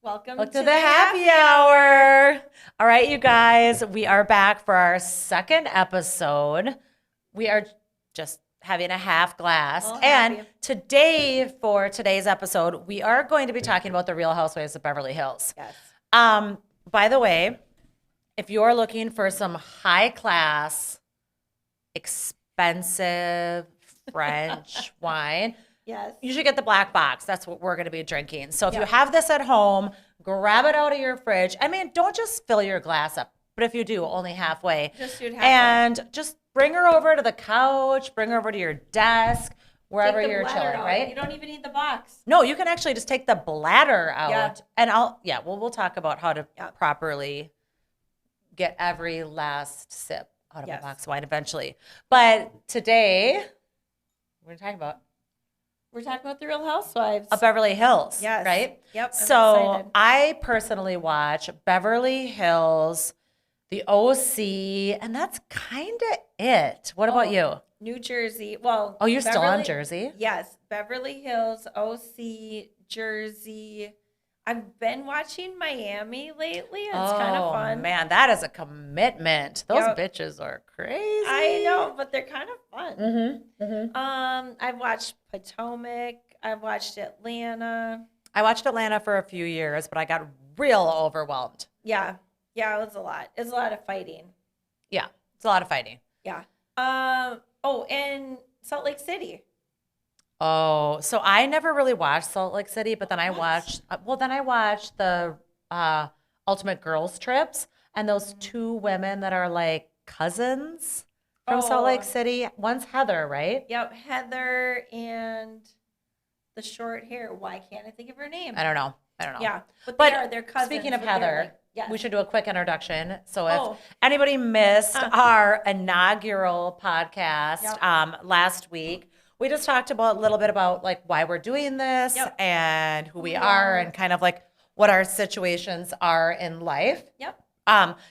Welcome Look to to the happy hour. All right, you guys, we are back for our second episode. We are just having a half glass. Well, And happy. today, for today's episode, we are going to be talking about the Real Housewives of Beverly Hills. Yes. By the way, if you're looking for some high class, expensive French wine, Yes. you should get the black box. That's what we're going to be drinking. So if you Yeah. have this at home, grab it out of your fridge. I mean, don't just fill your glass up, but if you do, only halfway. Just do it halfway. And just bring her over to the couch, bring her over to your desk, wherever Take the you're bladder chilling, out. right? You don't even need the box. No, you can actually just take the bladder out. Yeah. And we'll talk about how to properly get every last sip out of a box of wine eventually. But today, what are we talking about? We're talking about the Real Housewives. Of Beverly Hills, Yes. right? Yep. I'm So excited. I personally watch Beverly Hills, the OC, and that's kind of it. What about you? New Jersey. Well, Oh, you're still on Jersey? Yes. Beverly Hills, OC, Jersey. I've been watching Miami lately. It's kind of fun. Oh, man, that is a commitment. Those Yep. bitches are crazy. I know, but they're kind of fun. Mm-hmm, mm-hmm. I've watched Potomac. I've watched Atlanta. I watched Atlanta for a few years, but I got real overwhelmed. Yeah. Yeah, it was a lot. It's a lot of fighting. Yeah, it's a lot of fighting. Yeah. And Salt Lake City. Oh, so I never really watched Salt Lake City, but then I watched the Ultimate Girls Trips, and those two women that are like cousins from Salt Lake City. One's Heather, right? Yep, Heather and the short hair. Why can't I think of her name? I don't know. Yeah, but they're cousins. Speaking of but they're Heather, like- yes. we should do a quick introduction. So if anybody missed our inaugural podcast last week, we just talked about a little bit about like why we're doing this and who we are and kind of like what our situations are in life. Yep.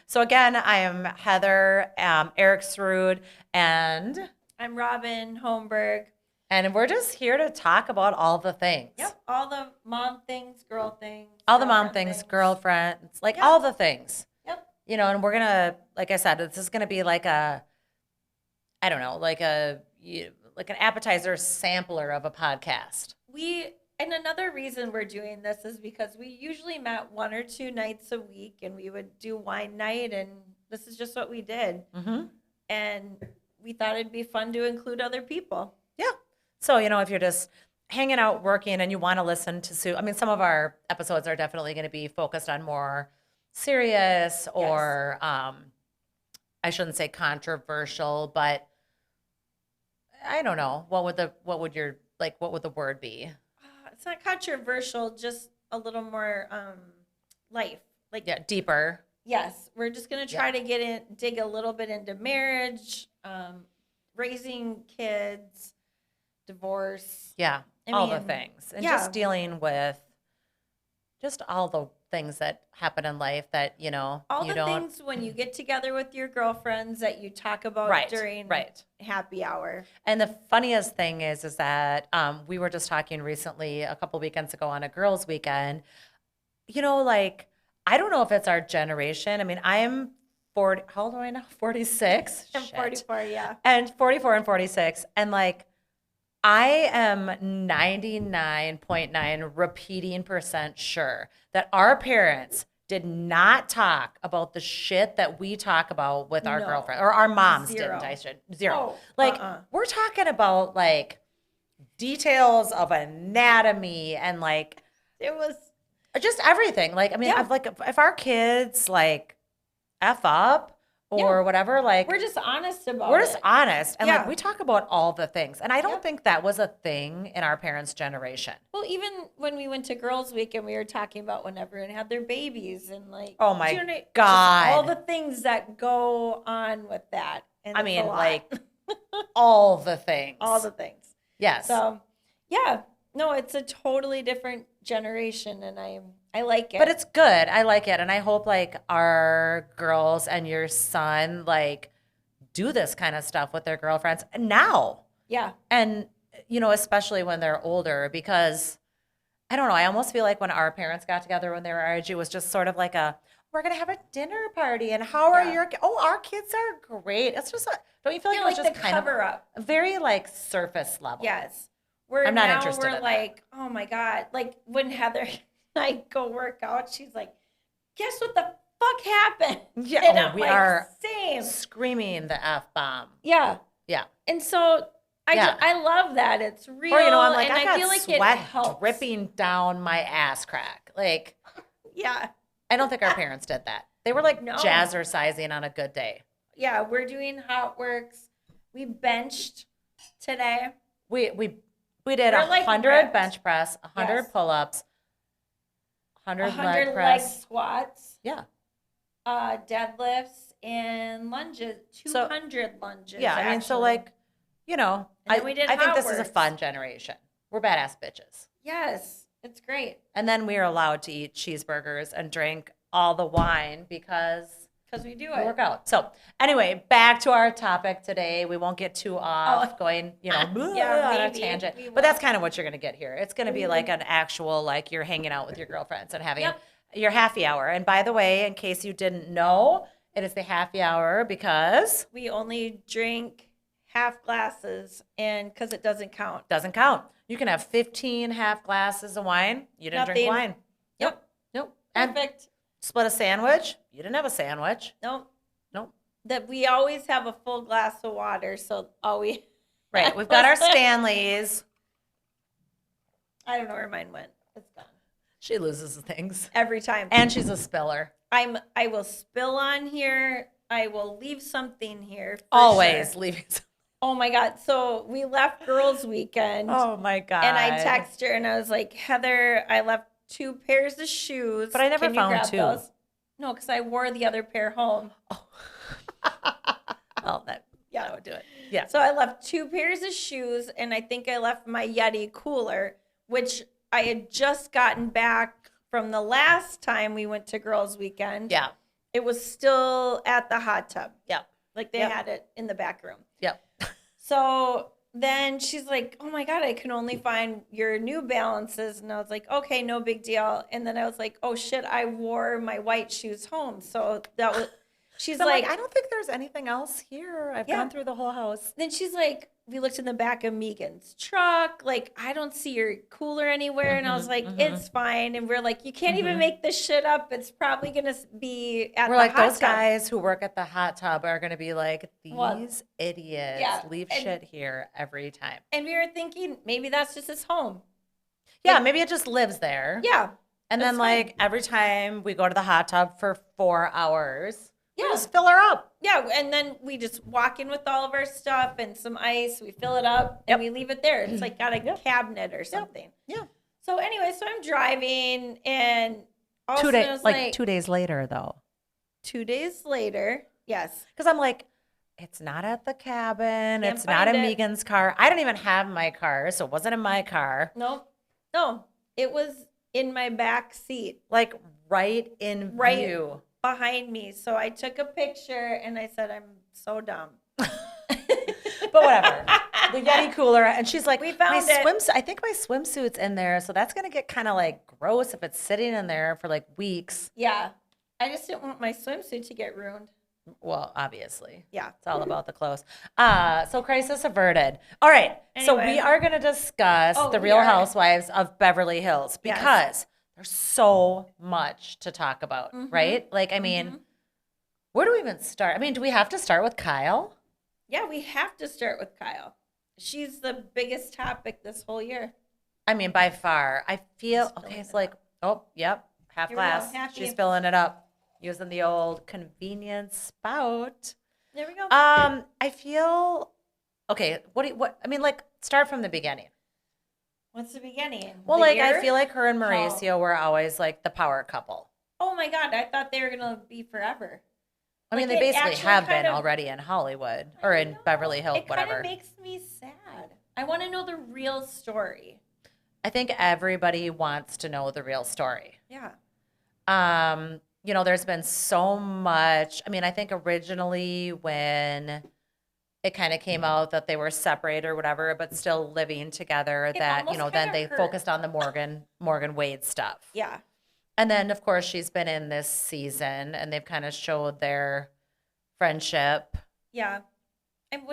So again, I am Heather, Eric Srood, and I'm Robin Holmberg. And we're just here to talk about all the things. Yep. All the mom things, girl things. All the mom things, girlfriends, like all the things. Yep. You know, and we're going to, like I said, this is going to be like an appetizer sampler of a podcast. And another reason we're doing this is because we usually met 1 or 2 nights a week and we would do wine night, and this is just what we did. Mm-hmm. And we thought it'd be fun to include other people. Yeah. So, you know, if you're just hanging out working and you want to listen to Sue, I mean, some of our episodes are definitely going to be focused on more serious or I shouldn't say controversial, but I don't know. What would the word be? It's not controversial, just a little more life. Deeper. Yes, we're just going to try to dig a little bit into marriage, raising kids, divorce. Yeah, all the things. And just dealing with just all the things that happen in life that, you know, all the things when you get together with your girlfriends that you talk about during happy hour. And the funniest thing is that we were just talking recently a couple weekends ago on a girls' weekend, you know, like, I don't know if it's our generation. I mean, I am 40, how old am I now? 46? I'm 44, yeah. And 44 and 46. And like, I am 99.9 repeating % sure that our parents did not talk about the shit that we talk about with our girlfriend, or our moms didn't. Zero. We're talking about like details of anatomy and like it was just everything. Like, I mean, I've like if our kids like F up or whatever, like we're just honest about it. We're just honest. And like we talk about all the things. And I don't think that was a thing in our parents' generation. Well, even when we went to Girls Week and we were talking about when everyone had their babies and like, oh my God, all the things that go on with that. And I mean, like all the things. All the things. Yes. So yeah, no, it's a totally different generation and I like it. But it's good. I like it. And I hope like our girls and your son like do this kind of stuff with their girlfriends now. Yeah. And, you know, especially when they're older, because I don't know. I almost feel like when our parents got together when they were our age, it was just sort of like we're going to have a dinner party. And how are our kids are great. It's just, don't you feel like it was just the kind of cover up. very like surface level? Yes. I'm not interested We're in that. like, oh my God. Like when Heather and I go work out, she's like, guess what the fuck happened? Yeah. And Oh, I'm we like, are same. screaming the F-bomb. Yeah. Yeah. And so I love that. It's real. Or, I'm like, and I got feel like sweat it helps. dripping down my ass crack. Like, yeah. I don't think our parents did that. They were like No. jazzercising on a good day. Yeah, we're doing hot works. We benched today. We did 100 ripped. bench press, 100 Yes. pull-ups, 100 leg 100 press. leg squats. Yeah. Deadlifts and lunges. 200 lunges. Yeah, I mean, so like, And then we did I think hot this is a works. fun generation. We're badass bitches. Yes, it's great. And then we are allowed to eat cheeseburgers and drink all the wine because we do we it. work out. So anyway, back to our topic today. We won't get too off going, on a tangent. But that's kind of what you're going to get here. It's going to be like an actual, like you're hanging out with your girlfriends and having your happy hour. And by the way, in case you didn't know, it is the happy hour because we only drink half glasses and because it doesn't count. Doesn't count. You can have 15 half glasses of wine. You didn't drink wine. Yep. Nope. Perfect. And split a sandwich. You didn't have a sandwich. Nope. Nope. That we always have a full glass of water, so always. Right. We've got our Stanleys. I don't know where mine went. It's gone. She loses things. Every time. And she's a spiller. I will spill on here. I will leave something here. Always sure. leaving. Oh my God. So we left girls weekend. Oh my God. And I texted her and I was like, Heather, I left 2 pairs of shoes. But I never Can you found grab 2. Those? No, because I wore the other pair home. Oh. Well, that would do it. Yeah. So I left 2 pairs of shoes and I think I left my Yeti cooler, which I had just gotten back from the last time we went to girls weekend. Yeah. It was still at the hot tub. Yep. Like they had it in the back room. Yep. So then she's like, oh my God, I can only find your New Balances. And I was like, okay, no big deal. And then I was like, oh shit, I wore my white shoes home. So that was, she's like, I don't think there's anything else here. I've gone through the whole house. Then she's like, we looked in the back of Megan's truck. Like, I don't see your cooler anywhere. And I was like, it's fine. And we're like, you can't even make this shit up. It's probably going to be at We're the like, hot those tub. guys who work at the hot tub are going to be like, these idiots leave shit here every time. And we were thinking, maybe that's just his home. Yeah, Like, maybe it just lives there. Yeah. And then, that's like, fine. every time we go to the hot tub for 4 hours, we just fill her up. Yeah, and then we just walk in with all of our stuff and some ice. We fill it up and we leave it there. It's like got a cabinet or something. Yeah. So anyway, so I'm driving and all of a sudden I was like 2 days later, though. 2 days later, yes. Because I'm like, it's not at the cabin. Can't It's not in find it. Megan's car. I don't even have my car, so it wasn't in my car. No, it was in my back seat Like, right in Right. view. behind me. So I took a picture and I said, I'm so dumb. But whatever. The Yeti cooler. And she's like, We found my it. swimsuit. I think my swimsuit's in there. So that's going to get kind of like gross if it's sitting in there for like weeks. Yeah, I just didn't want my swimsuit to get ruined. Well, obviously. Yeah. It's all about the clothes. So crisis averted. All right. So we Anyway. are going to discuss the we Real are. Housewives of Beverly Hills Yes. because there's so much to talk about, right? Like, I mean, where do we even start? I mean, do we have to start with Kyle? Yeah, we have to start with Kyle. She's the biggest topic this whole year. I mean, by far. I feel, Just filling it's it like, oh, yep, half Here we go, glass. happy. She's filling it up using the old convenience spout. There we go. I feel, okay, I mean, like, start from the beginning. What's the beginning? Well, The like, year? I feel like her and Mauricio were always like the power couple. Oh my God, I thought they were going to be forever. I mean, Like, they it basically actually have kind been of- already in Hollywood or in Beverly Hills, It whatever. kind of makes me sad. I want to know the real story. I think everybody wants to know the real story. Yeah. You know, there's been so much. I mean, I think originally when it kind of came out that they were separated or whatever, but still living together, It that, almost then kinda they hurt. focused on the Morgan Wade stuff. Yeah. And then, of course, she's been in this season, and they've kind of showed their friendship. Yeah. And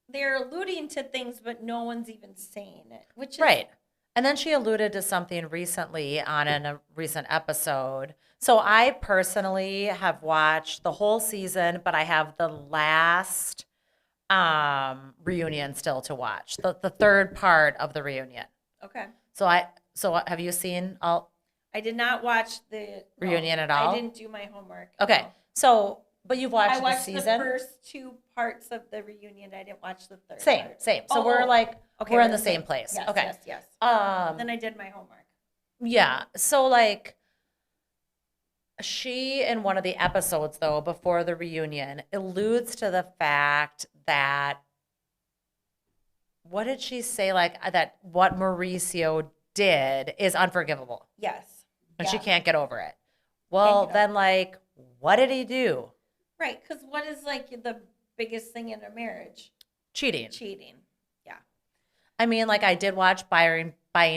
they're alluding to things, but no one's even saying it, which is Right. And then she alluded to something recently on a recent episode. So I personally have watched the whole season, but I have the last reunion still to watch. The third part of the reunion. okay. So have you seen all I did not watch the reunion at all? I didn't do my homework. Okay. No. So but you've watched I watched the season? the first 2 parts of the reunion. I didn't watch the third Same. part. So Oh, we're like okay, we're in the same place. Yes, Okay. yes. Um Then I did my homework. Yeah. So like she in one of the episodes though before the reunion alludes to the fact that what did she say, like that what Mauricio did is unforgivable Yes. and Yeah. she can't get over it. Well, get then like what did he do? Right, because what is like the biggest thing in a marriage? Cheating. Cheating. Yeah. I mean, like I did watch Buying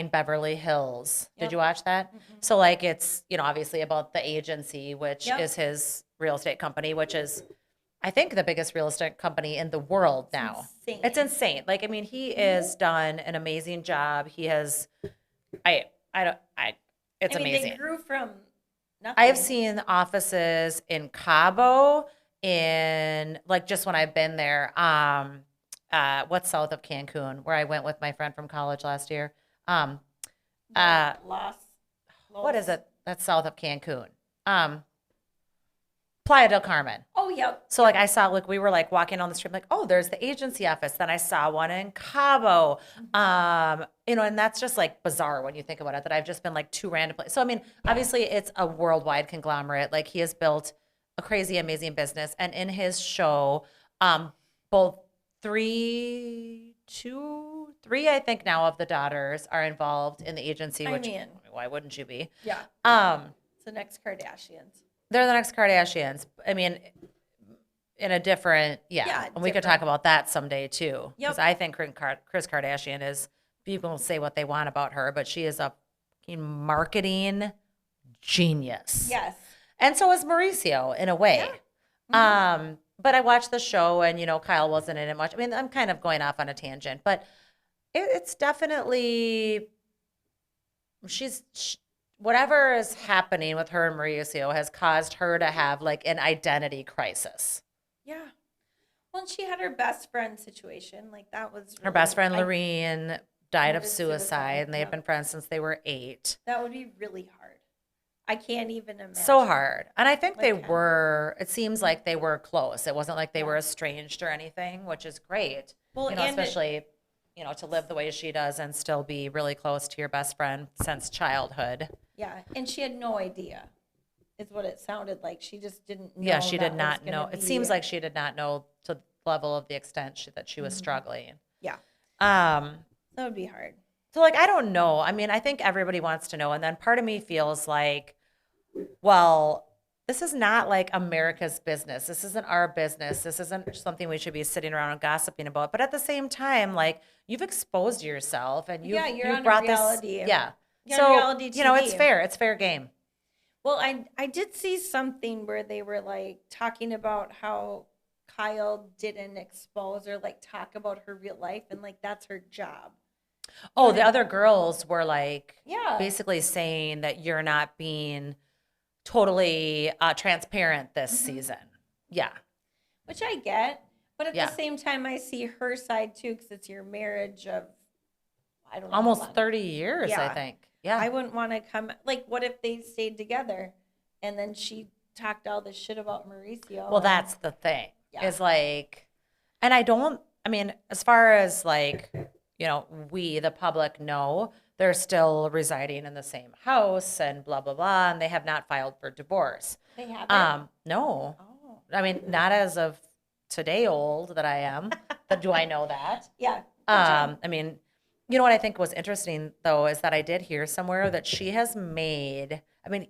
Beverly Hills. Did Yep. you watch that? So like it's, obviously about the agency, which Yep. is his real estate company, which is I think the biggest real estate company in the world now. Insane. It's insane. Like I mean, he has done an amazing job. He has it's I mean, amazing. they grew from nothing. I have seen offices in Cabo, in like just when I've been there. What's south of Cancun, where I went with my friend from college last year. Los. What is it? That's south of Cancun. Playa del Carmen. Oh, yep. So like I saw, like we were like walking on the street, like, oh, there's the agency office. Then I saw one in Cabo. And that's just like bizarre when you think about it, that I've just been like 2 random places. So I mean, obviously it's a worldwide conglomerate. Like he has built a crazy, amazing business. And in his show, both three, I think now of the daughters are involved in the agency, I which mean, why wouldn't you be? yeah. It's the next Kardashians. They're the next Kardashians. I mean, in a different, Yeah, and we could talk about that someday too. Because Yep. I think Kris Kardashian is, people say what they want about her, but she is a fucking marketing genius. Yes. And so is Mauricio in a way. Yeah. But I watched the show and, Kyle wasn't in it much. I mean, I'm kind of going off on a tangent, but it's definitely, whatever is happening with her and Mauricio has caused her to have like an identity crisis. Yeah. Well, and she had her best friend situation. Like that was Her best friend, I- Lorene, died Committed of suicide, and they had yeah. been friends since they were 8. That would be really hard. I can't even imagine. So hard. And I think they Like, were, it seems like they were close. It wasn't like they Yeah. were estranged or anything, which is great. Well, and especially, to live the way she does and still be really close to your best friend since childhood. Yeah, and she had no idea, is what it sounded like. She just didn't know. Yeah, she that did was not gonna know. It be- seems like she did not know to the level of the extent that she was struggling. Yeah, Um, that would be hard. So like I don't know. I mean, I think everybody wants to know, and then part of me feels like, well, this is not like America's business. This isn't our business. This isn't something we should be sitting around and gossiping about. But at the same time, like you've exposed yourself and Yeah, you're you've on brought reality. this. Yeah. You're on So reality it's TV. fair. It's fair game. Well, I did see something where they were like talking about how Kyle didn't expose or like talk about her real life, and like that's her job. Oh, the other girls were like Yeah. basically saying that you're not being totally transparent this season. Yeah. Which I get, but at Yeah. the same time, I see her side too, because it's your marriage of, I don't know, how Almost long. 30 years, I Yeah. think. Yeah. I wouldn't want to come. Like, what if they stayed together, and then she talked all this shit about Mauricio? Well, and- that's the thing. Yeah. Is like, and I mean, as far as like, we, the public, know they're still residing in the same house and blah, blah, blah, and they have not filed for divorce. they have it. No. Oh, I mean, not as of today old that I am, but do I know that? yeah. good job. I mean, what I think was interesting though is that I did hear somewhere that she has made, I mean,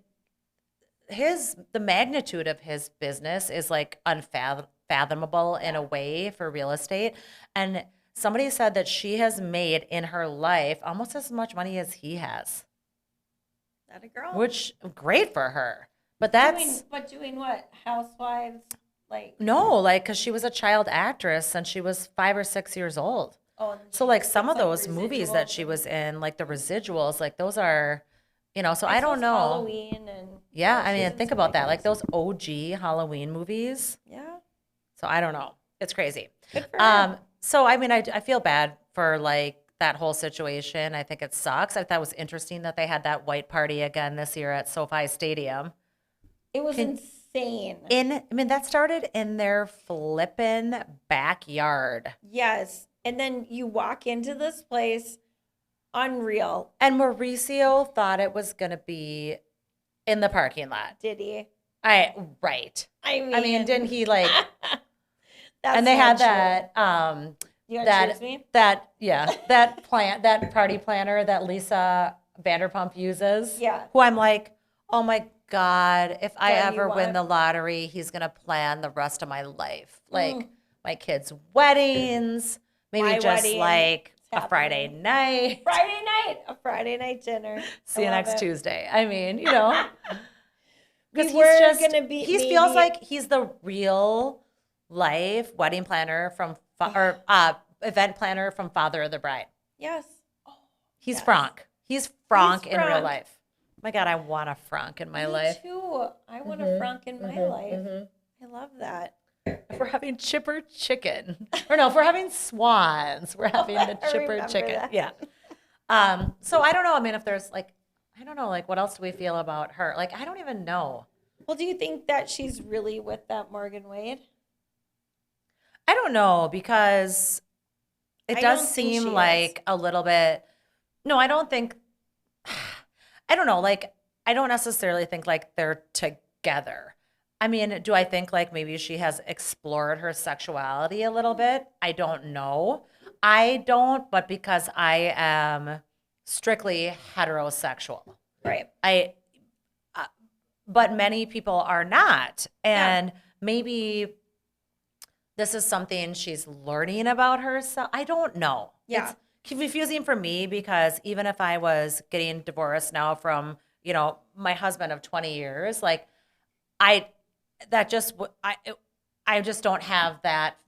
the magnitude of his business is like fathomable in a way for real estate. And somebody said that she has made in her life almost as much money as he has, That a girl. which great for her. But doing what? Housewives, like. no, like, because she was a child actress and she was 5 or 6 years old. Oh, and So like some of like those movies that she residuals was in, like the residuals, like those are, so I and don't so know. Halloween and. Yeah, oh, I she's mean, in think so about many that, like things. those OG Halloween movies. Yeah. So I don't know. It's crazy. Good for her. So I mean, I feel bad for like that whole situation. I think it sucks. I thought it was interesting that they had that white party again this year at SoFi Stadium. It was insane. I mean, that started in their flippin' backyard. Yes. And then you walk into this place, unreal. And Mauricio thought it was going to be in the parking lot. Did he? Right. I I mean, didn't he like, That's and they not had true. that, You want to choose me? that party planner that Lisa Vanderpump uses. Yeah. Who I'm like, oh my God, if I That you ever win want? the lottery, he's going to plan the rest of my life. Like my kids' weddings, maybe My just wedding. like It's a Friday happening. night. A Friday night dinner. See you I love next it. Tuesday. I mean, because We were gonna be he maybe- feels like he's the real life wedding planner from event planner from Father of the Bride. Yes. He's Yes. Frank. He's Frank He's in real Frank. life. My God, I want a Frank in my Me life. too. I want a Frank in my life. I love that. If we're having chipper chicken, or no, if we're having swans, we're having the I chipper remember chicken. that. Yeah. So I don't know. I mean, if there's like, I don't know, like, what else do we feel about her? Like, I don't even know. Well, do you think that she's really with that Morgan Wade? I don't know because it I does don't think seem she like a little bit. No, I don't think. I don't know. Like, I don't necessarily think like they're together. I mean, do I think like maybe she has explored her sexuality a little bit? I don't know. I don't, but because I am strictly heterosexual. Right. But many people are not. And maybe this is something she's learning about herself. I don't know. Yeah. It's confusing for me because even if I was getting divorced now from, my husband of 20 years, like I just don't have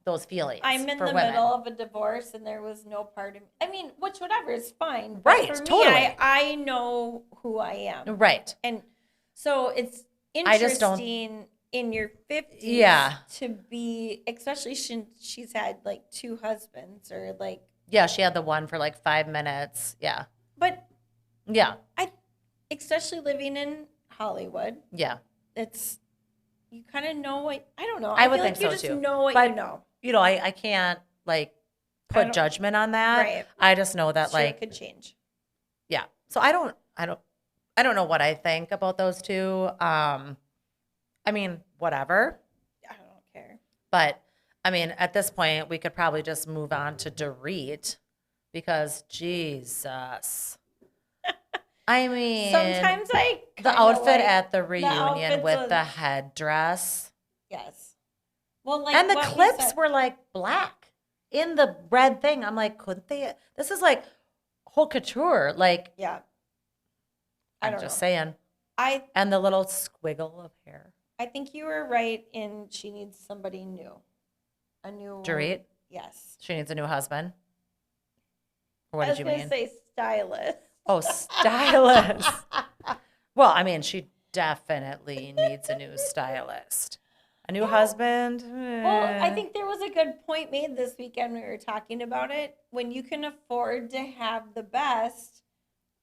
those feelings. I'm in for the women. middle of a divorce and there was no part of me. I mean, whatever is fine. But Right, for me, totally. I know who I am. Right. And so it's I just don't- interesting in your 50s Yeah. to be, especially she's had like 2 husbands or like, Yeah, she had the one for like 5 minutes. Yeah. but Yeah. especially living in Hollywood, Yeah. you kind of know what, I don't know. I would feel think like you so, just too. know what But- you know. I can't like I put don't- judgment on that. Right. I just know that Sure, like it could change. yeah. So I don't know what I think about those two. I mean, whatever. I don't care. But I mean, at this point, we could probably just move on to Dorit because Jesus. I mean, Sometimes I the kinda outfit like- at the reunion outfits with was- the headdress Yes. Well, like and the what we clips said- were like black in the red thing. I'm like, couldn't they? This is like haute couture. Like, Yeah. I I'm don't just know. saying. And the little squiggle of hair. I think you were right in she needs somebody new. A new Dorit, Yes. she needs a new husband. Or what I was did you gonna mean? say stylist. Oh, stylist. Well, I mean, she definitely needs a new stylist. A new husband. Well, I think there was a good point made this weekend when we were talking about it. When you can afford to have the best,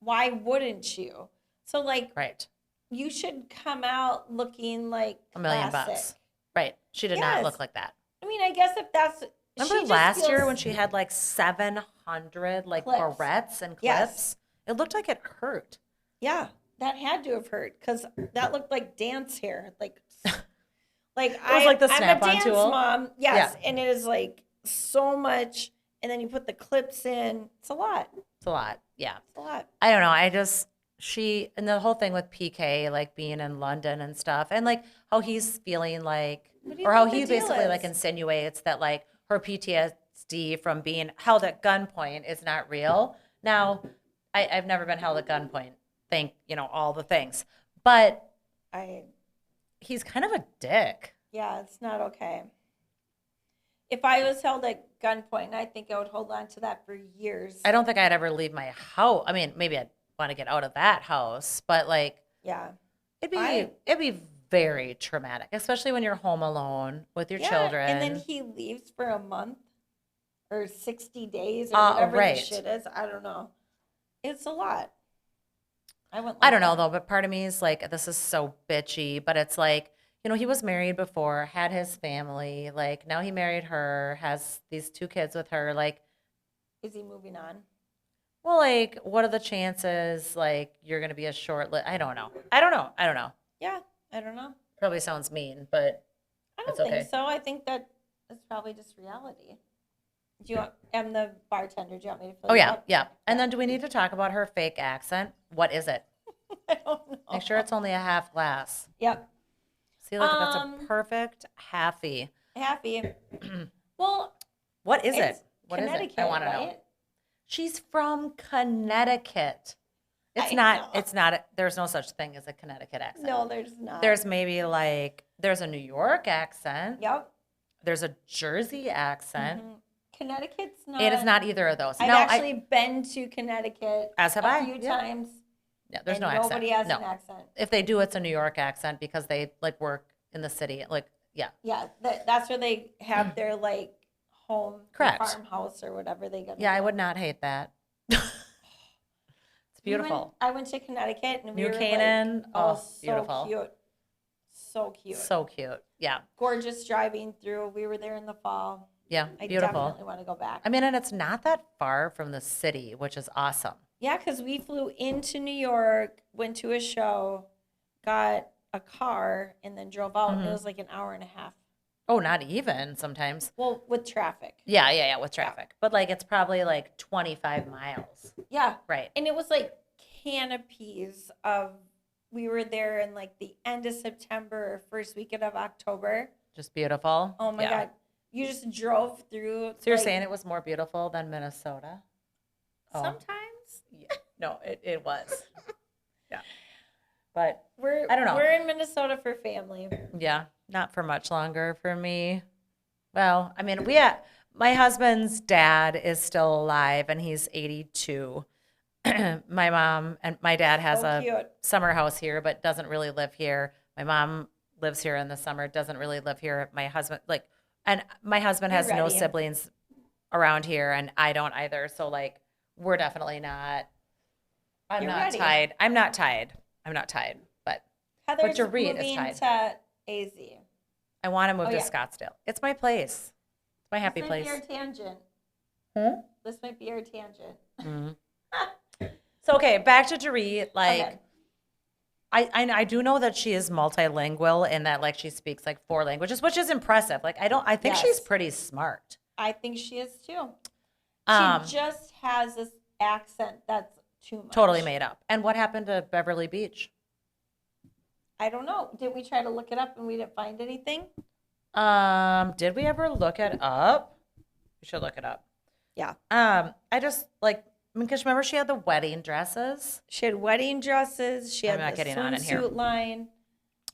why wouldn't you? So like Right. you should come out looking like $1 million classic. bucks. Right. She did not Yes. look like that. I mean, I guess if that's Remember just last year feels- when she had like 700 like Clips. barrettes and clips? Yes. It looked like it hurt. Yeah, that had to have hurt because that looked like dance hair. Like It was like the I'm a snap-on dance tool. mom. Yes, Yeah. and it is like so much. And then you put the clips in. It's a lot. It's a lot. Yeah. It's a lot. I don't know. And the whole thing with PK, like being in London and stuff, and like how he's feeling like What do you or how think the he deal basically like is? insinuates that like her PTSD from being held at gunpoint is not real. Now, I've never been held at gunpoint. Thank, all the things. But I he's kind of a dick. Yeah, it's not okay. If I was held at gunpoint, I think I would hold on to that for years. I don't think I'd ever leave my house. I mean, maybe I'd want to get out of that house, but like Yeah. it'd be very traumatic, especially when you're home alone with your children. And then he leaves for a month or 60 days or whatever right. the shit is. I don't know. It's a lot. I don't know though, but part of me is like, this is so bitchy, but it's like, he was married before, had his family, like now he married her, has these 2 kids with her. Like, is he moving on? Well, like, what are the chances? Like, you're gonna be a short. I don't know. I don't know. Yeah, I don't know. Probably sounds mean, but I don't it's okay. think so. I think that it's probably just reality. I'm the bartender. Do you want me to fill Oh you yeah, up? yeah. And then, do we need to talk about her fake accent? What is it? I don't know. Make sure it's only a half glass. Yep. See, look, that's a perfect halfie. Happy. Well, What is it? it's What is it? Connecticut, I want to know. right? She's from Connecticut. It's I not. know. It's not. There's no such thing as a Connecticut accent. No, there's not. There's maybe like there's a New York accent. Yep. There's a Jersey accent. Mhm. Connecticut's not. It is not either of those. I've No, actually been to Connecticut As have a I, few yeah. times. Yeah, there's and no accent. nobody has No. an accent. If they do, it's a New York accent because they like work in the city. Like, yeah, Yeah, that's where they have their like home, Correct. farmhouse or whatever they go. yeah, I would not hate that. It's beautiful. I went to Connecticut and we New were Canaan, like, oh, so beautiful. cute, so cute, So cute. Yeah, gorgeous driving through. We were there in the fall. yeah, I beautiful. definitely want to go back. I mean, and it's not that far from the city, which is awesome. Yeah, because we flew into New York, went to a show, got a car, and then drove out. And it was like an hour and a half. Oh, not even sometimes. Well, with traffic. Yeah, with traffic. But like it's probably like 25 miles. Yeah. Right. And it was like canopies of, we were there in like the end of September, first weekend of October. Just beautiful. Oh my Yeah. God. You just drove through. So you're like, saying it was more beautiful than Minnesota? Oh. sometimes Yeah. No, it was. Yeah. But we're, I don't know. We're in Minnesota for family. yeah, not for much longer for me. Well, I mean, my husband's dad is still alive and he's 82. My mom and my dad has So a cute. summer house here, but doesn't really live here. My mom lives here in the summer, doesn't really live here. My husband, and my husband You're has no ready. siblings around here, and I don't either. So, like, we're definitely not. I'm You're not ready. tied. I'm not tied. But Heather's Dorit is moving tied. to AZ. I want to move Oh, to yeah. Scottsdale. It's my place. It's my happy This might place. be our tangent. Hmm? This might be our tangent. Mhm. So okay, back to Dorit. Like, ahead. I do know that she is multilingual and that like she speaks like 4 languages, which is impressive. Like I think she's Yes. pretty smart. I think she is too. Um, She just has this accent that's too much. Totally made up. And what happened to Beverly Beach? I don't know. Did we try to look it up and we didn't find anything? Did we ever look it up? We should look it up. Yeah. I just like, because remember she had the wedding dresses. She had wedding dresses. She I'm had not the getting on in here. swimsuit line.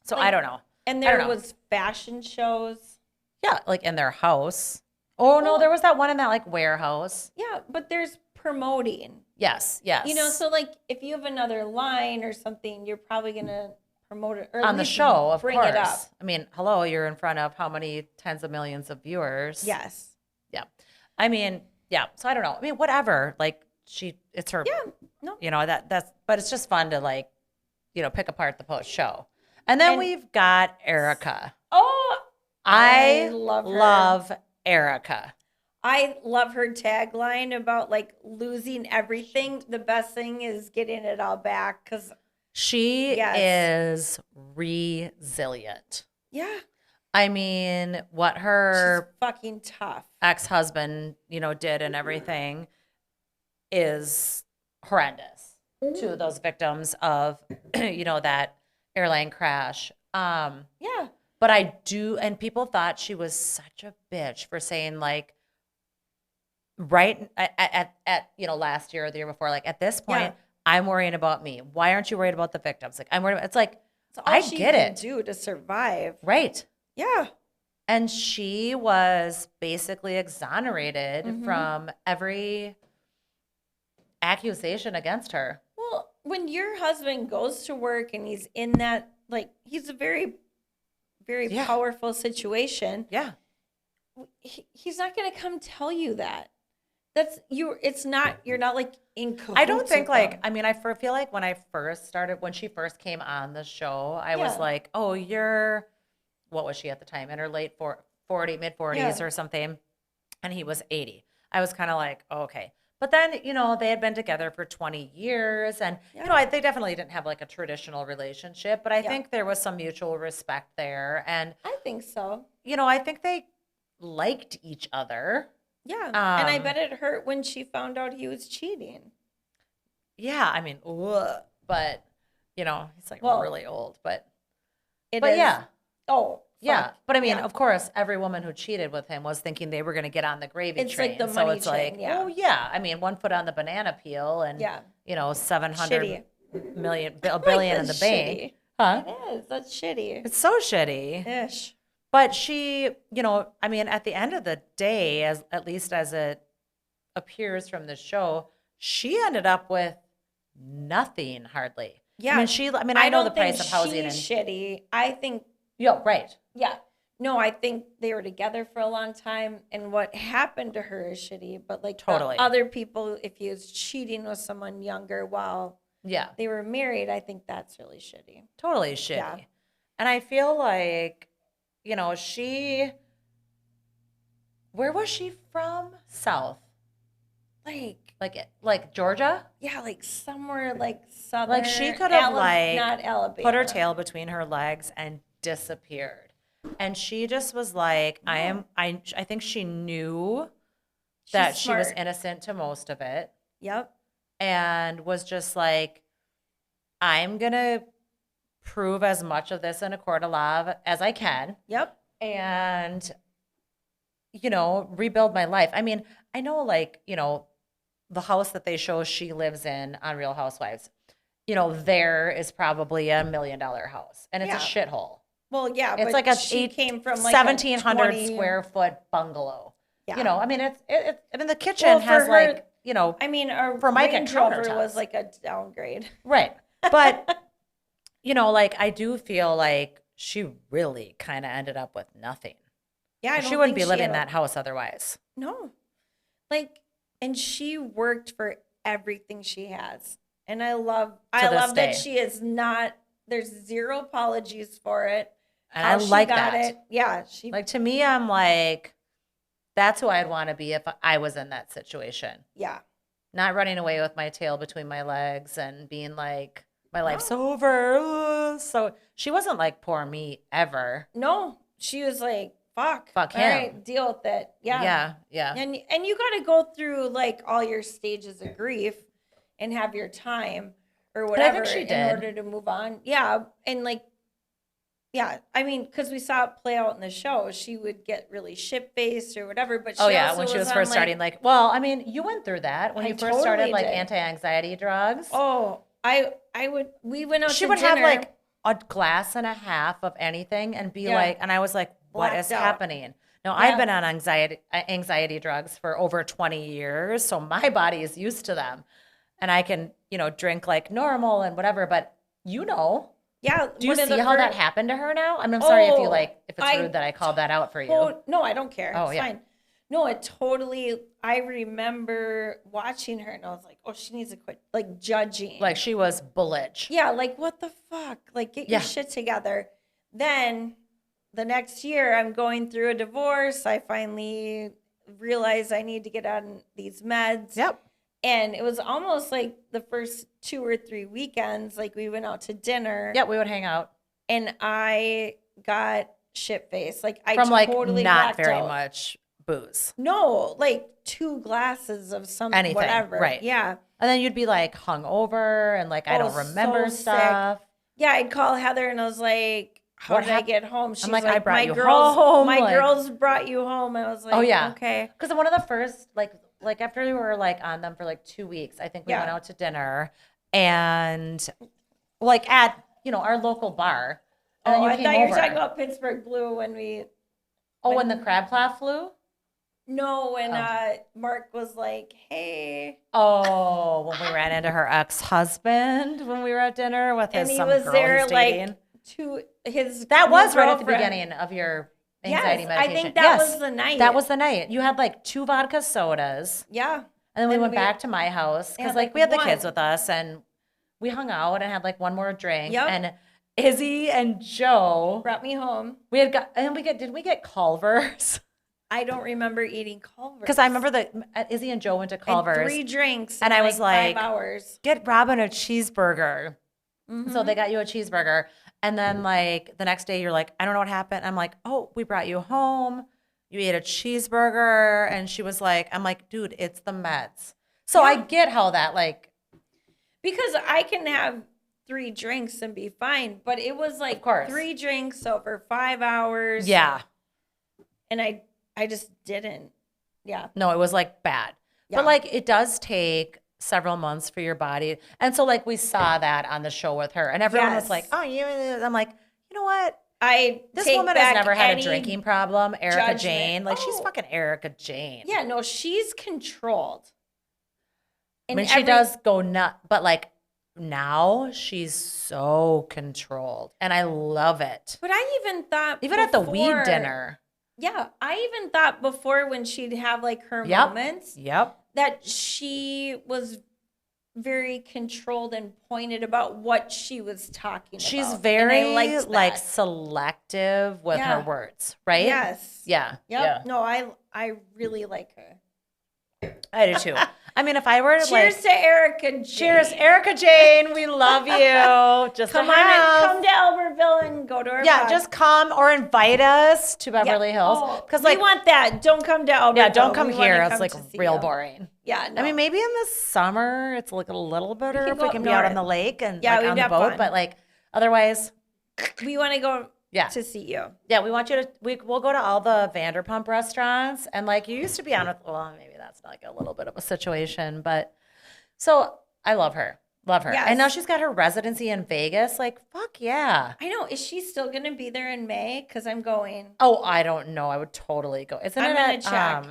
So Like- I don't know. And I don't there know. was fashion shows. Yeah, like in their house. Oh no, Well- there was that one in that like warehouse. Yeah, but there's promoting. Yes. You know, so like if you have another line or something, you're probably gonna promote it or at on the least show, of bring course. it up. I mean, hello, you're in front of how many tens of millions of viewers? Yes. Yeah. I mean, yeah. So I don't know. I mean, whatever. Like it's her. Yeah. No. You know but it's just fun to like, pick apart the post show. And then And- we've got Erica. Oh, I love her. love Erica. I love her tagline about like losing everything. The best thing is getting it all back. Cause She Yes. is resilient. yeah, I mean, what she's her fucking tough. ex-husband, did and everything is horrendous to those victims of, that airline crash. Yeah. But I do, and people thought she was such a bitch for saying like, right at last year or the year before, like at this point, Yeah. I'm worrying about me. Why aren't you worried about the victims? Like I'm worried. It's like It's all I she get can it, do to survive. right? Yeah. And she was basically exonerated from every accusation against her. Well, when your husband goes to work and he's in that, like, he's a very, very Yeah. powerful situation, Yeah. he's not going to come tell you that. That's you. It's not, you're not like in cahoots. I don't think with like, them. I mean, feel like when she first came on the show, I was Yeah. like, oh, what was she at the time? In her mid 40s Yeah. or something. And he was 80. I was kind of like, oh, okay. But then, they had been together for 20 years and, Yeah. they definitely didn't have like a traditional relationship, but I Yeah. think there was some mutual respect there. And, I think so. I think they liked each other. Yeah. And I Um, bet it hurt when she found out he was cheating. Yeah. I mean, ugh, but, he's like Well, really old, but But yeah. Oh, Yeah, fuck. but I mean, Yeah. of course, every woman who cheated with him was thinking they were going to get on the gravy It's train. like the so money it's train, like, yeah. oh yeah, I mean, one foot on the banana peel and Yeah. 700 Shitty. million, a Like, billion in the that's bank, shitty. huh? It is. That's shitty. It's so shitty. Ish. But she, I mean, at the end of the day, at least as it appears from the show, she ended up with nothing hardly. Yeah. I mean, I know the don't think price of housing she's and shitty. I think, yeah, right. yeah. No, I think they were together for a long time, and what happened to her is shitty. But like the Totally. other people, if he was cheating with someone younger while Yeah. they were married, I think that's really shitty. Totally shitty. Yeah. And I feel like, where was she from? South. Like Georgia? Yeah, like somewhere like southern. Like she could have not Alabama. put her tail between her legs and disappeared. And she just was like, I think she knew that she was smart. innocent to most of it Yep. and was just like, I'm going to prove as much of this in a court of law as I can. Yep. And, rebuild my life. I mean, I know like, the house that they show she lives in on Real Housewives, there is probably $1 million house and it's a Yeah. shithole. Well, yeah, It's but like she came from like 1,700 a 20 square foot bungalow. Yeah. I mean, I mean, the kitchen Well, for has her- like, I mean, our Formica Range Rover countertops. was like a downgrade. right. But, like I do feel like she really kind of ended up with nothing. Yeah, She wouldn't be living in that house otherwise. No, like, and she worked for everything she has, and I love this day. that she is not. There's zero apologies for it. And how I she like got that. it. Yeah, she Like to me, I'm like, that's who I'd want to be if I was in that situation. yeah. Not running away with my tail between my legs and being like, my life's over. Ugh. So she wasn't like poor me ever. No, she was like, fuck Fuck all him. right, deal with it. Yeah. Yeah. And you got to go through like all your stages of grief and have your time or I whatever think she in did. order to move on. Yeah, and like, yeah, I mean, because we saw it play out in the show, she would get really shit faced or whatever. But she Oh yeah, also when she was on, first starting, like, well, I mean, you went through that when I you first started totally like did. anti-anxiety drugs. Oh, we went out. She to would have dinner. like a glass and a half of anything and be Yeah. like, and I was like, what is Blacked out. happening? Now, Yeah. I've been on anxiety drugs for over 20 years, so my body is used to them. And I can, drink like normal and whatever, but Yeah. do you one of see the how that fir- happened to her now? I mean, I'm sorry if Oh, if it's I rude that I called that out for you. No, I don't care. Oh, It's yeah. fine. No, it totally. I remember watching her, and I was like, "Oh, she needs to quit like judging." Like she was bullish. yeah, like what the fuck? Like get your Yeah. shit together. Then the next year, I'm going through a divorce. I finally realized I need to get on these meds. Yep. And it was almost like the first 2 or 3 weekends, like we went out to dinner. Yeah, we would hang out And I got shit faced. Like I from like totally not blacked very out. much booze. No, like 2 glasses of something, Anything, whatever. right. Yeah. And then you'd be like hungover and like I Oh, don't remember so sick. stuff. Yeah, I'd call Heather and I was like, how did I get home? She's like, like, I brought my you girls, home. my like, girls brought you home. I was like, oh yeah. okay. Because one of the first, like after we were like on them for like 2 weeks, I think we went Yeah. out to dinner and like at, our local bar. And then Oh, you I came thought you were over. talking about Pittsburgh Blue when we. Oh, when the crab claw flew? No, when Mark was like, hey. Oh, when we ran into her ex-husband when we were at dinner with And his he some was girl there he's dating. like to his That new was right at the girlfriend. beginning of your anxiety Yes, medication. I think that was the night. That was the night. You had like 2 vodka sodas. Yeah. And then we went back to my house because like we had the kids with us and we hung out and had like one more drink. Yep. And Izzy and Joe brought me home. Did we get Culver's? I don't remember eating Culver's. Because I remember that Izzy and Joe went to Culver's. And 3 drinks. And I was like, 5 hours. Get Robin a cheeseburger. Mm-hmm. So they got you a cheeseburger. And then like the next day you're like, I don't know what happened. I'm like, oh, we brought you home. You ate a cheeseburger. And she was like, I'm like, dude, it's the meds. So I get how that like. Because I can have 3 drinks and be fine. But it was like 3 drinks over 5 hours. Yeah. And I just didn't. Yeah. No, it was like bad. Yeah. But like it does take several months for your body. And so like we saw that on the show with her and everyone was like, oh, I'm like, you know what? This woman has never had a drinking problem. Erica Jane. Like she's fucking Erica Jane. Yeah, no, she's controlled. I mean, she does go nuts, but like now she's so controlled and I love it. But I even thought even at the weed dinner. Yeah, I even thought before when she'd have like her moments that she was very controlled and pointed about what she was talking about. She's very like selective with her words, right? Yes. Yeah. Yep. Yeah. No, I really like her. I do too. I mean, if I were to cheers to Erica Jane. Cheers, Erica Jane. We love you. Just come to Albertville and go to our podcast. Just come or invite us to Beverly Hills because we want that. Don't come to Albertville. Yeah, don't come here. It's like real boring. Yeah, no. I mean, maybe in the summer it's like a little better if we can be out on the lake and like on the boat. But like otherwise, we want to go. To see you. Yeah, we want you to. We'll go to all the Vanderpump restaurants and like you used to be on with. Well, maybe that's like a little bit of a situation, but so I love her. Yes. And now she's got her residency in Vegas. Like fuck yeah. I know. Is she still gonna be there in May? Because I'm going. Oh, I don't know. I would totally go. Isn't it gonna check.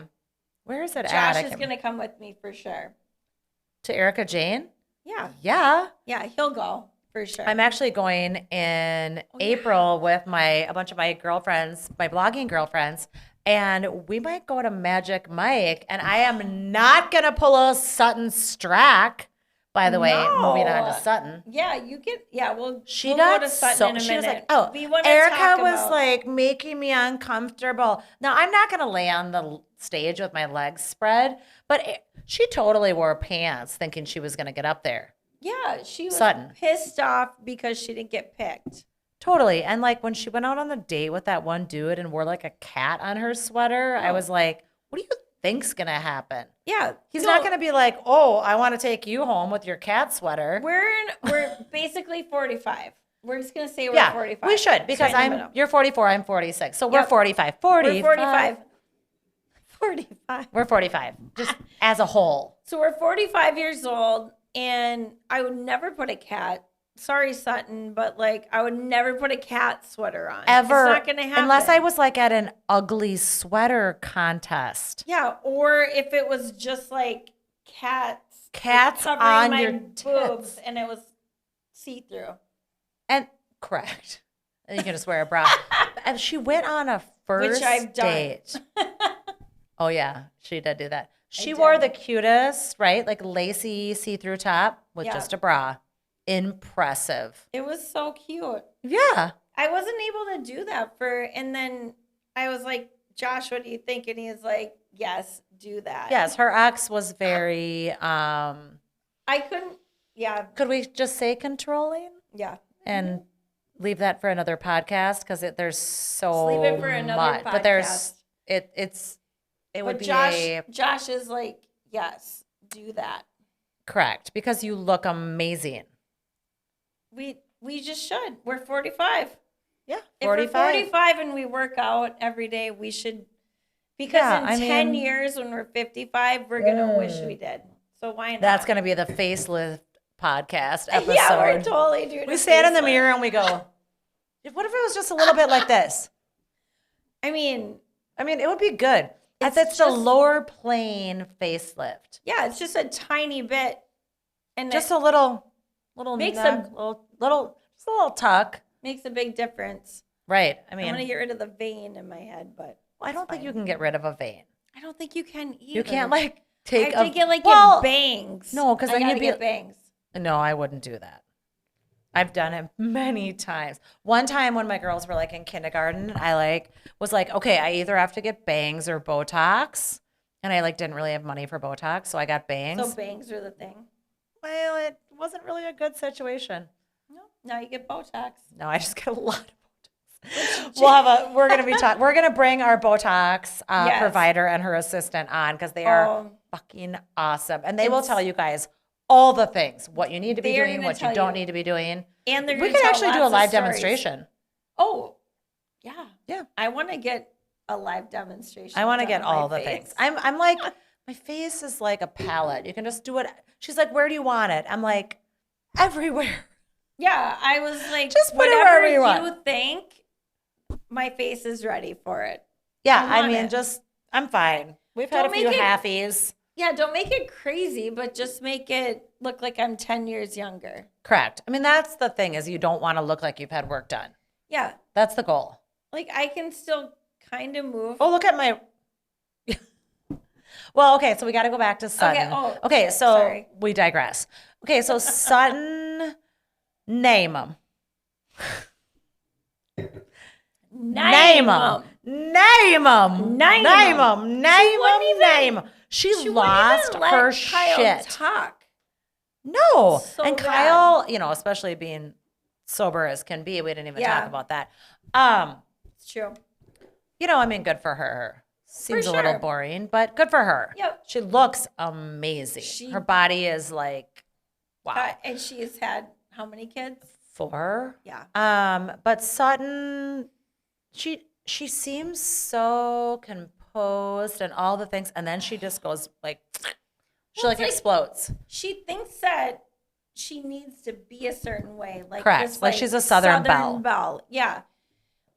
Where is it at? Josh is gonna come with me for sure. To Erica Jane. Yeah. Yeah. Yeah, he'll go. For sure. I'm actually going in April with a bunch of my girlfriends, my blogging girlfriends, and we might go to Magic Mike. And I am not gonna pull a Sutton Strack. By the way, moving on to Sutton. Yeah, you get. Yeah, we'll. We'll go to Sutton in a minute. She was like, "Oh, Erica was like making me uncomfortable." Now I'm not gonna lay on the stage with my legs spread, but she totally wore pants, thinking she was gonna get up there. Yeah, she was Sutton. pissed off because she didn't get picked. Totally. And like when she went out on the date with that one dude and wore like a cat on her sweater, I was like, what do you think's going to happen? Yeah. He's not going to be like, oh, I want to take you home with your cat sweater. We're basically 45. We're just going to say we're 45. We should because you're 44, I'm 46. So we're 45. 40. We're 45. 45. We're 45 just as a whole. So we're 45 years old. And I would never put a cat. Sorry, Sutton, but like I would never put a cat sweater on. Ever. It's not gonna happen. Unless I was like at an ugly sweater contest. Yeah, or if it was just like cats on my your boobs and it was see-through. And correct. And you can just wear a bra. And she went on a first Which I've date. Oh yeah, she did do that. She wore the cutest, right? Like lacy see-through top with just a bra. Impressive. It was so cute. Yeah. I wasn't able to do that and then I was like, Josh, what do you think? And he was like, yes, do that. Yes, her ex was very, I couldn't, Could we just say controlling? Yeah. And leave that for another podcast because there's so leave it for another much. podcast. But it would be Josh is like, yes, do that. Correct, because you look amazing. We just should. We're 45. Yeah, If we're 45. 45 and we work out every day, we should, because in 10 years when we're 55, we're going to wish we did. So why not? That's going to be the facelift podcast episode. Yeah, we're totally doing We stand in the mirror and we go, what if it was just a little bit like this? I mean, it would be good. It's a lower plane facelift. Yeah, it's just a tiny bit. And just a little makes neck, just a little tuck. Makes a big difference. Right. I'm going to get rid of the vein in my head, but I don't think you can get rid of a vein. I don't think you can either. You can't take I have to get bangs. No, because then you'd be bangs. No, I wouldn't do that. I've done it many times. One time when my girls were in kindergarten, I was okay, I either have to get bangs or Botox. And I didn't really have money for Botox, so I got bangs. So bangs are the thing. Well, it wasn't really a good situation. No, now you get Botox. No, I just get a lot of Botox. We're gonna bring our Botox provider and her assistant on because they are fucking awesome, and they will tell you guys all the things, what you need to be doing, what you don't need to be doing, and we could actually do a live demonstration. Oh, yeah. I want to get a live demonstration. I want to get all the things. I'm like, my face is like a palette. You can just do it. She's like, where do you want it? I'm like, everywhere. Yeah, I was like, just put it wherever you want. You think my face is ready for it. Yeah, I'm fine. We've had a few halfies. Yeah, don't make it crazy, but just make it look like I'm 10 years younger. Correct. That's the thing is you don't want to look like you've had work done. Yeah. That's the goal. I can still kind of move. Oh, look at my... Well, okay, so we got to go back to Sutton. Okay, so sorry. We digress. Okay, so Sutton, name them. Name them. She lost her shit. Talk. No. So and Kyle, especially being sober as can be, we didn't even talk about that. It's true. Good for her. Seems a little boring, but good for her. Yep. She looks amazing. Her body is wow. And she's had how many kids? 4. Yeah. But Sutton, she seems so composed and all the things, and then she just goes she explodes. She thinks that she needs to be a certain way, correct. She's a Southern belle. Yeah,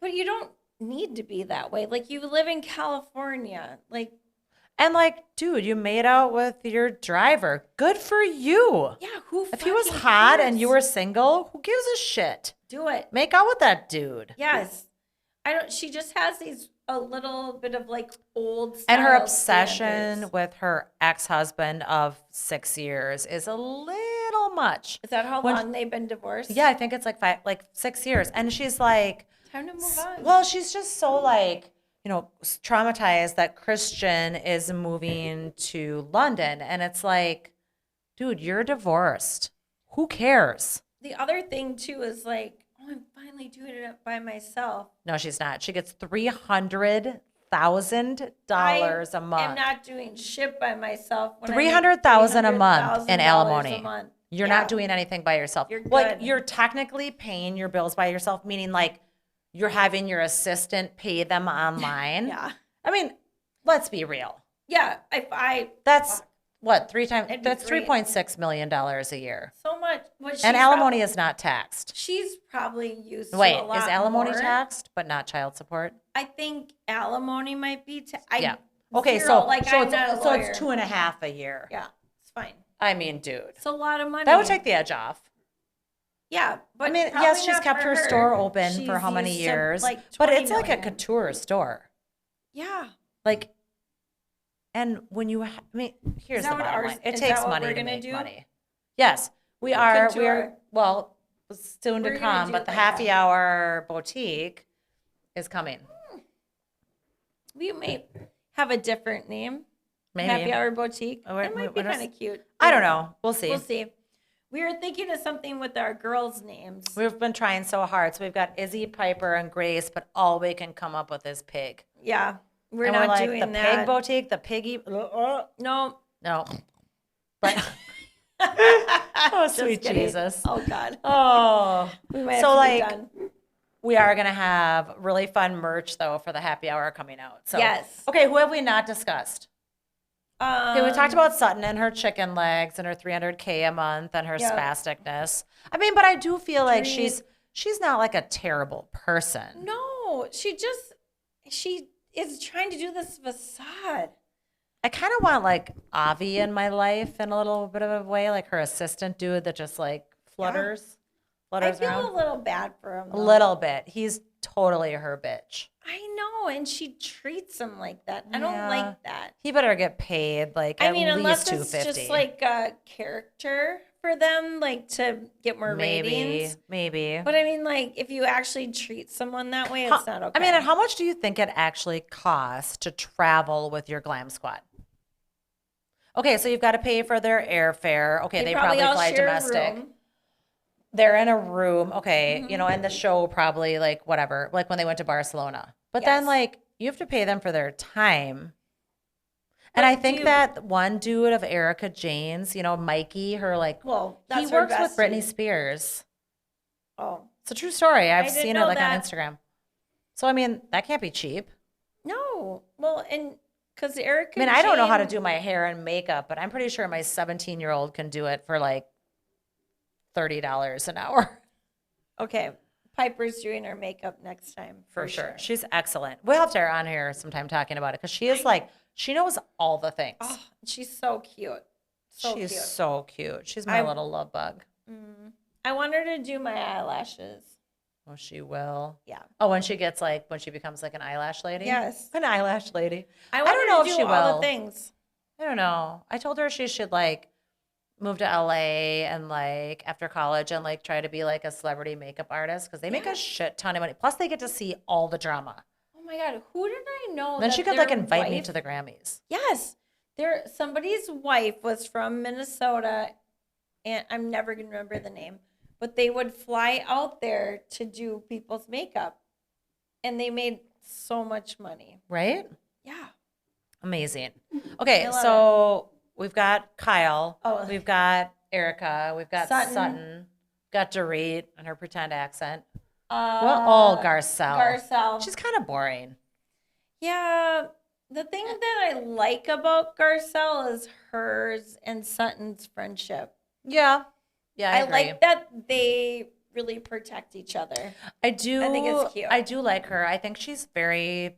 but you don't need to be that way. You live in California, and dude, you made out with your driver. Good for you. Yeah, if he was hot and you were single, who gives a shit? Do it. Make out with that dude. Yes. She just has a little bit of old style and her obsession standards with her ex-husband of 6 years is a little much. Is that how long they've been divorced? Yeah, I think it's 6 years. And she's time to move on. Well, she's just so traumatized that Christian is moving to London. And it's dude, you're divorced. Who cares? The other thing too is I'm finally doing it by myself. No, she's not. She gets $300,000 a month. I'm not doing shit by myself. $300,000 a month in alimony. You're Yeah. not doing anything by yourself. You're good. You're technically paying your bills by yourself, meaning you're having your assistant pay them online. Yeah. Let's be real. Yeah. That's what, 3 times? That's $3.6 million a year. So much. And alimony is not taxed. She's probably used to Wait, a lot is alimony more. Taxed but not child support? I think alimony might be yeah. Okay, so it's 2.5 a year. Yeah, it's fine. Dude. It's a lot of money. That would take the edge off. Yeah, but yes, she's kept her store open for how many years? But it's a couture store. Yeah. And when you, here's the bottom line. It is takes that what money we're to gonna make do? money. Yes, we are. Couture. Well, soon We're to gonna come, do but it the like happy that. hour boutique is coming. We may have a different name. Maybe. Happy Hour Boutique. Oh, It might be kind of cute. I don't know. We'll see. We'll see. We were thinking of something with our girls' names. We've been trying so hard. So we've got Izzy, Piper, and Grace, but all we can come up with is Pig. Yeah. We're and not we're doing the that. Pig Boutique, the Piggy. No. But oh, sweet kidding. Jesus. Oh, God. Oh. We might So have to be done. We are going to have really fun merch, though, for the happy hour coming out. So, Yes. Okay, who have we not discussed? Okay, we talked about Sutton and her chicken legs and her $300K a month and her spasticness. I mean, but I do feel like she's not like a terrible person. No, she is trying to do this facade. I kind of want like Avi in my life in a little bit of a way, like her assistant dude that just like flutters I feel around. a little bad for him. A little bit. He's totally her bitch. I know, and she treats him like that. I don't like that. He better get paid like at least unless $250. it's just like a character for them, like to get more ratings. Maybe. But I mean, like if you actually treat someone that way, it's not okay. I mean, and how much do you think it actually costs to travel with your glam squad? Okay, so you've got to pay for their airfare. Okay, they probably all fly share a domestic. room. They're in a room. Okay, and the show probably like whatever, like when they went to Barcelona. But then like you have to pay them for their time. And I think that one dude of Erica Jane's, Mikey, her like, he works with Britney Spears. Oh, it's a true story. I've didn't seen it know like on that. Instagram. So I mean, that can't be cheap. No, well, and because Erica, I don't know how to do my hair and makeup, but I'm pretty sure my 17-year-old can do it for like $30 an hour. Okay, Piper's doing her makeup next time. For sure. She's excellent. We'll have her on here sometime talking about it because she is like, she knows all the things. Oh, she's so cute. She's so cute. She's my little love bug. I want her to do my eyelashes. Oh, she will. Yeah. Oh, when she becomes like an eyelash lady? Yes. An eyelash lady. I don't know if she will. All the things. I don't know. I told her she should like move to LA and like after college and like try to be like a celebrity makeup artist because they make a shit ton of money. Plus they get to see all the drama. Oh my God. Who did I know? Then she could like invite me to the Grammys. Yes. Somebody's wife was from Minnesota and I'm never going to remember the name, but they would fly out there to do people's makeup and they made so much money. Right? Yeah. Amazing. Okay. So we've got Kyle. Oh. We've got Erica. We've got Sutton. We've got Dorit and her pretend accent. Garcelle. She's kind of boring. Yeah. The thing that I like about Garcelle is hers and Sutton's friendship. Yeah. Yeah, I agree. like that they really protect each other. I do. I think it's cute. I do like her. I think she's very,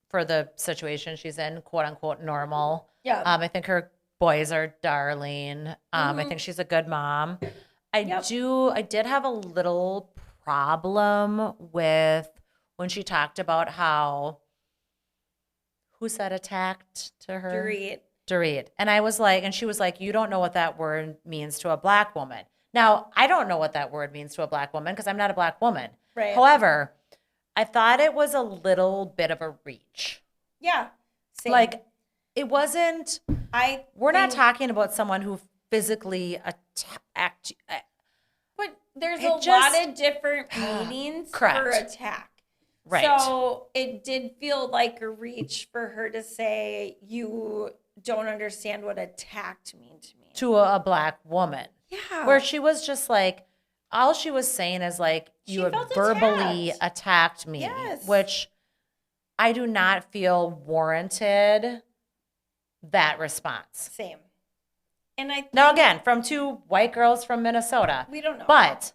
for the situation she's in, quote unquote, normal. Yeah. I think her boys are darling. I think she's a good mom. I did have a little problem with when she talked about how, who said attacked to her? Dorit. And I was like, and she was like, you don't know what that word means to a black woman. Now, I don't know what that word means to a black woman because I'm not a black woman. Right. However, I thought it was a little bit of a reach. Yeah. Same. Like, it wasn't, we're not talking about someone who physically attacked. But there's a lot of different meanings for attack. Right. So it did feel like a reach for her to say, you don't understand what attacked means to me. To a black woman. Yeah. Where she was just like, all she was saying is like, you have verbally attacked me. Yes. Which I do not feel warranted that response. Same. And now again, from two white girls from Minnesota. We don't know. But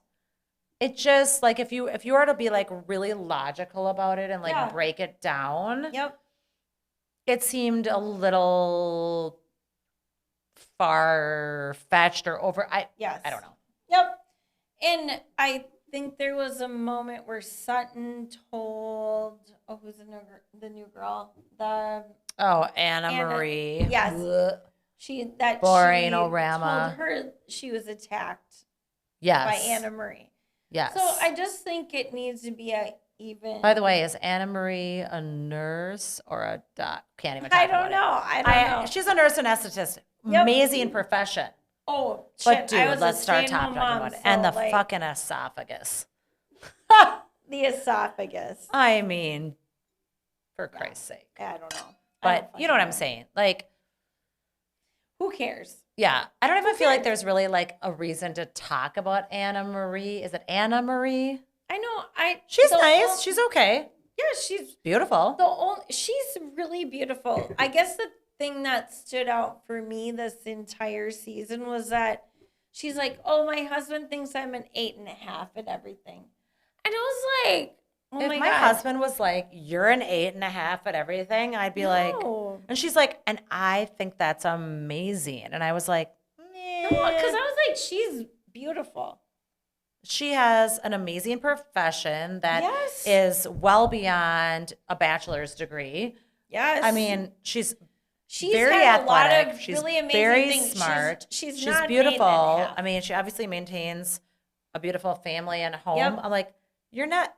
it just like if you were to be like really logical about it and like break it down. Yep. It seemed a little far-fetched or over. I don't know. Yep. And I think there was a moment where Sutton told, who's the new girl? Anna Marie. Yes. Ugh. Boring Orama. Told her she was attacked. Yes. By Anna Marie. Yes. So I just think it needs to be a even. By the way, is Anna Marie a nurse or a doc? Can't even talk about it. I don't know. She's a nurse anesthetist. Yep. Amazing profession. Oh, shit. But dude, let's start talking about it. And the fucking esophagus. The esophagus. I mean, for Christ's sake. I don't know. But you know what I'm saying? Like, who cares? Yeah. I don't even feel like there's really like a reason to talk about Anna Marie. Is it Anna Marie? I know. She's the nice. ol- She's okay. Yeah, she's Beautiful. she's really beautiful. I guess the thing that stood out for me this entire season was that she's like, "Oh, my husband thinks I'm an 8.5 at everything," and I was like, "Oh If my my God." husband was like, "You're an 8.5 at everything," I'd be like, No. and she's like, "And I think that's amazing." And I was like, No, because "Meh." I was like, she's beautiful. She has an amazing profession that Yes. is well beyond a bachelor's degree. Yes. I mean, she's She's had a lot athletic. of She's really amazing very things. smart. She's She's not beautiful. 8.5. I mean, she obviously maintains a beautiful family and home. Yep. I'm like, you're not.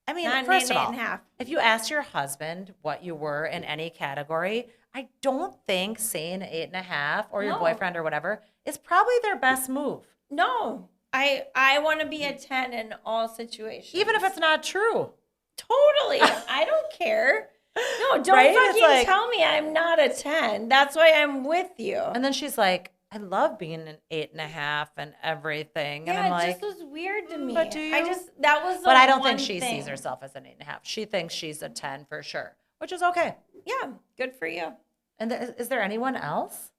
I mean, Not first an of all, 8.5. if you asked your husband what you were in any category, I don't think saying 8.5 or your No. boyfriend or whatever is probably their best move, No, I want to be a 10 in all situations. even if it's not true. Totally. I don't care. No, don't Right? It's fucking like- tell me I'm not a 10. That's why I'm with you. And then she's like, I love being an 8.5 and everything. And yeah, I'm it like, just was weird to me. but do you? That was the but I don't one think she thing. sees herself as an 8.5. She thinks she's a 10 for sure, which is okay. Yeah, good for you. And is there anyone else?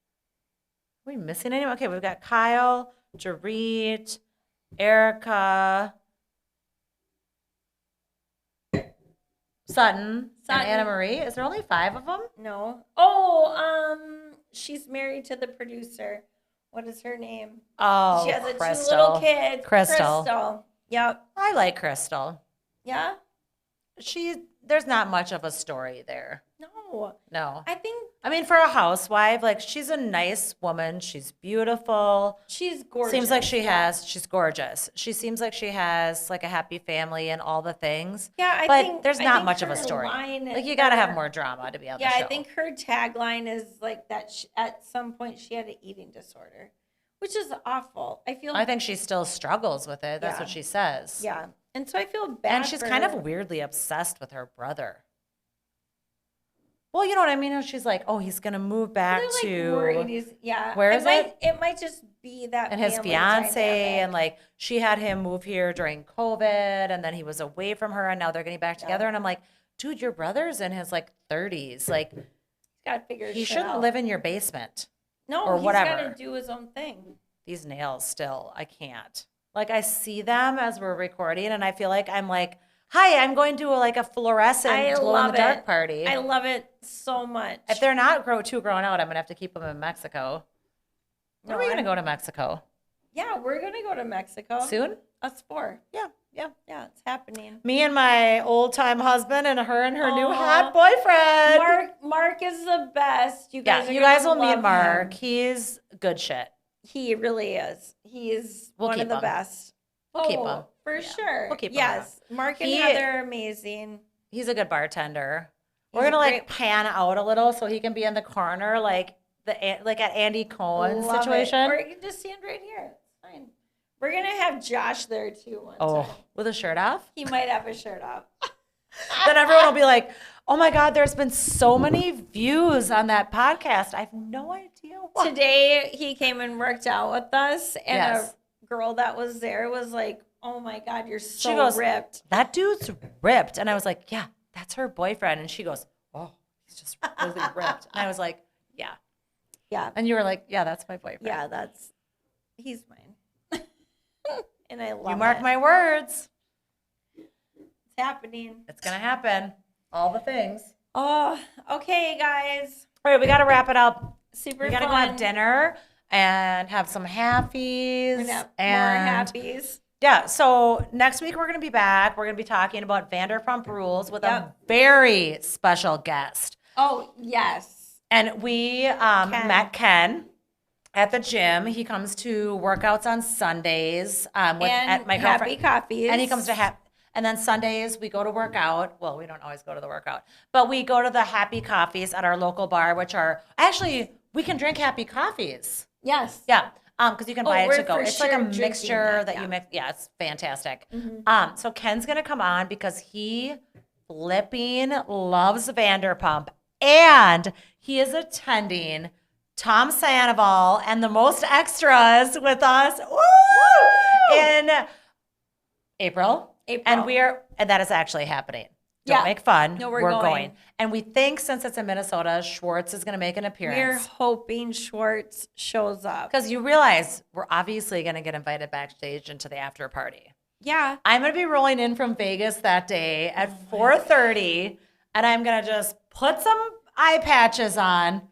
Are we missing anyone? Okay, we've got Kyle, Dorit, Erica, Sutton, and Anna Marie. Is there only 5 of them? No. Oh, she's married to the producer. What is her name? Oh, She has a Crystal. 2 little kids. Crystal. Yep. I like Crystal. Yeah. There's not much of a story there. No. No. I mean, for a housewife, like, she's a nice woman. She's beautiful. she's gorgeous. Seems like she's gorgeous. She seems like she has like a happy family and all the things. Yeah, but there's I not think much of a her story. line- Like, you got to have her- more drama to be on Yeah, the show. I think her tagline is like that. At some point, she had an eating disorder, which is awful. I think she still struggles with it. That's Yeah. what she says. Yeah, and so I feel bad. And she's for kind her. of weirdly obsessed with her brother. Well, you know what I mean? She's like, oh, he's going to move back They're, like, to worried he's- yeah. where is it? It might just be that and his family fiance, dynamic. and like she had him move here during COVID, and then he was away from her, and now they're getting back together. Yeah. And I'm like, dude, your brother's in his like 30s. Like, Gotta figure he shit shouldn't out. live in your basement. No, or he's whatever. gotta do his own thing. These nails still, I can't. Like, I see them as we're recording, and I feel like I'm like, hi, I'm going to a fluorescent I glow in love the dark it. party. I love it so much. If they're not too grown out, I'm gonna have to keep them in Mexico. When No, are we gonna I'm- go to Mexico? Yeah, we're gonna go to Mexico Soon? Us 4. Yeah. Yeah, it's happening. Me and my old time husband and her new Aw. hot boyfriend. Mark is the best. You guys, Yeah, you gonna guys will meet love Mark. him. He's good shit. He really is. He is We'll one keep of the him. best. We'll keep him. For Yeah, sure. we'll keep him Yes, Mark and He- Heather are amazing. He's a good bartender. He's We're gonna a like great- pan out a little so he can be in the corner like at Andy Cohen's Love it. situation. Or you can just stand right here. It's fine. We're gonna have Josh there too one Oh, time. with a shirt off? He might have a shirt off. Then everyone will be like, oh my God, there's been so many views on that podcast. I have no idea why. Today he came and worked out with us, and Yes. a girl that was there was like, "Oh my God, you're so She goes, ripped." That dude's ripped. And I was like, yeah, that's her boyfriend. And she goes, oh, he's just really ripped. And I was like, yeah. Yeah, And you were like, yeah, that's my boyfriend. yeah, he's mine, and I love You mark it. my words. It's happening. It's going to happen. All the things. Oh, okay, guys. All right, we got to wrap it up. Super We got to fun. go have dinner and have some happies. We're gonna have and more happies. Yeah, so next week we're going to be back. We're going to be talking about Vanderpump Rules with a Yep. very special guest. Oh, yes. And we met Ken at the gym. He comes to workouts on Sundays at my girlfriend. Happy Coffees. And he comes to and then Sundays we go to work out. Well, we don't always go to the workout, but we go to the Happy Coffees at our local bar, which are actually we can drink Happy Coffees. Yes. Yeah. Because you can buy it we're to go. for It's like a sure drinking mixture that yeah. you mix. Yeah, it's fantastic. Mhm. So Ken's gonna come on because he flipping loves Vanderpump, and he is attending Tom Sandoval and the Most Extras with us. Woo! In April. And that is actually happening. Don't Yeah. make fun. No, we're going. And we think since it's in Minnesota, Schwartz is going to make an We're appearance. hoping Schwartz shows up. Because you realize we're obviously going to get invited backstage into the after party. Yeah. I'm going to be rolling in from Vegas that day at 4:30, and I'm going to just put some eye patches on,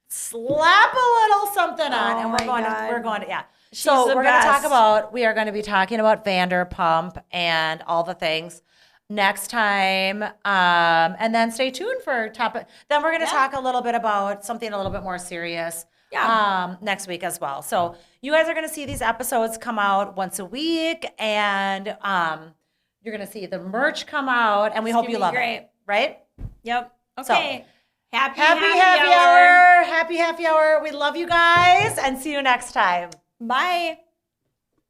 slap a little something on, and we're going to, yeah. So we're going to we are going to be talking about Vanderpump and all the things next time. And then stay tuned for topic. Then we're going to talk a little bit about something a little bit more serious. Next week as well. So you guys are going to see these episodes come out once a week, and you're going to see the merch come out, and we hope you love it. Right? Yep. Okay. So, happy hour. Happy happy hour. We love you guys, and see you next time. Bye.